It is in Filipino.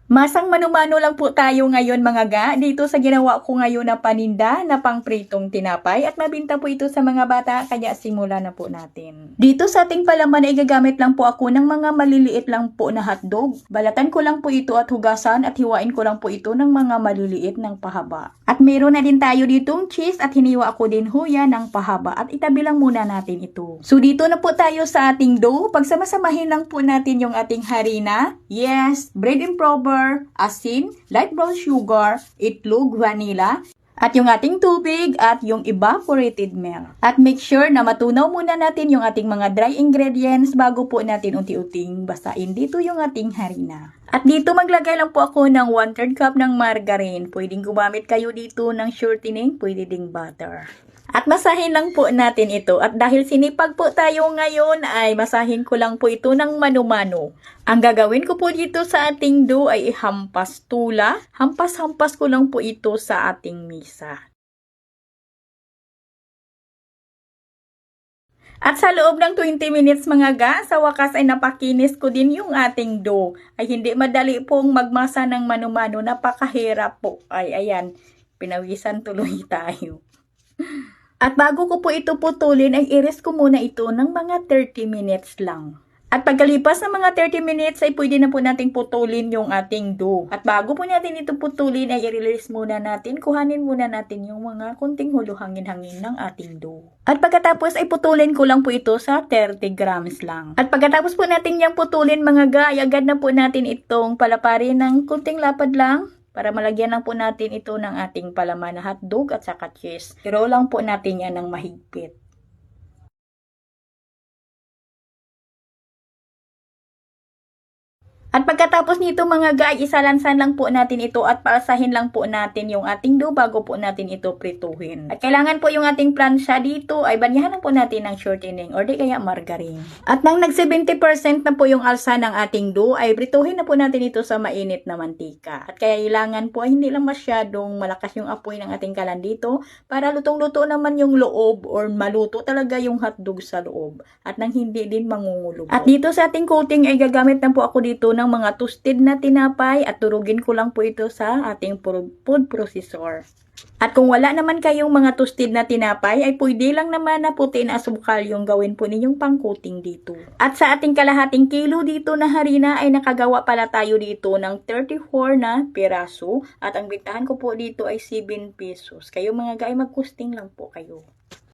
Masang mano-mano lang po tayo ngayon mga ga, dito sa ginawa ko ngayon na paninda na pangpritong tinapay at mabinta po ito sa mga bata kaya simula na po natin. Dito sa ating palaman ay gagamit lang po ako ng mga maliliit lang po na hotdog. Balatan ko lang po ito at hugasan at hiwain ko lang po ito ng mga maliliit ng pahaba. At meron na din tayo ditong cheese at hiniwa ko din ho yan ng pahaba at itabi lang muna natin ito. So dito na po tayo sa ating dough. Pagsamasamahin lang po natin yung ating harina, yes, bread improver, asin, light brown sugar, itlog, vanilla, at yung ating tubig at yung evaporated milk. At make sure na matunaw muna natin yung ating mga dry ingredients bago po natin unti-unting basain dito yung ating harina. At dito maglagay lang po ako ng 1/3 cup ng margarine. Pwedeng gumamit kayo dito ng shortening, pwede ding butter. At masahin lang po natin ito. At dahil sinipag po tayo ngayon ay masahin ko lang po ito ng mano-mano. Ang gagawin ko po dito sa ating dough ay ihampas tula. Hampas-hampas ko lang po ito sa ating misa. At sa loob ng 20 minutes mga ga, sa wakas ay napakinis ko din yung ating dough. Ay hindi madali pong magmasa ng mano-mano. Napakahirap po. Ay ayan, pinawisan tuloy tayo. At bago ko po ito putulin, ay i-rest ko muna ito ng mga 30 minutes lang. At pagkalipas ng mga 30 minutes, ay pwede na po natin putulin yung ating dough. At bago po natin ito putulin, ay i-release muna natin, kuhanin muna natin yung mga kunting hangin-hangin ng ating dough. At pagkatapos ay putulin ko lang po ito sa 30 grams lang. At pagkatapos po natin yung putulin mga ga, ay agad na po natin itong palaparin ng kunting lapad lang. Para malagyan lang po natin ito ng ating palaman na hotdog at saka cheese. Pero lang po natin yan ng mahigpit. At pagkatapos nito mga guys, isalansan lang po natin ito at paasahin lang po natin yung ating dough bago po natin ito prituhin. At kailangan po yung ating plancha dito ay banyahan lang po natin ng shortening or di kaya margarine. At nang nag 70% na po yung alsa ng ating dough ay prituhin na po natin ito sa mainit na mantika. At kaya kailangan po ay hindi lang masyadong malakas yung apoy ng ating kalan dito para lutong-luto naman yung loob or maluto talaga yung hotdog sa loob at nang hindi din mangungulog. At dito sa ating coating ay gagamit na po ako dito ng mga toasted na tinapay at turugin ko lang po ito sa ating food processor. At kung wala naman kayong mga toasted na tinapay, ay pwede lang naman na puti na asukal yung gawin po ninyong pang-coating dito. At sa ating kalahating kilo dito na harina ay nakagawa pala tayo dito ng 34 na piraso. At ang bintahan ko po dito ay 7 pesos. Kayo mga guys, mag-costing lang po kayo.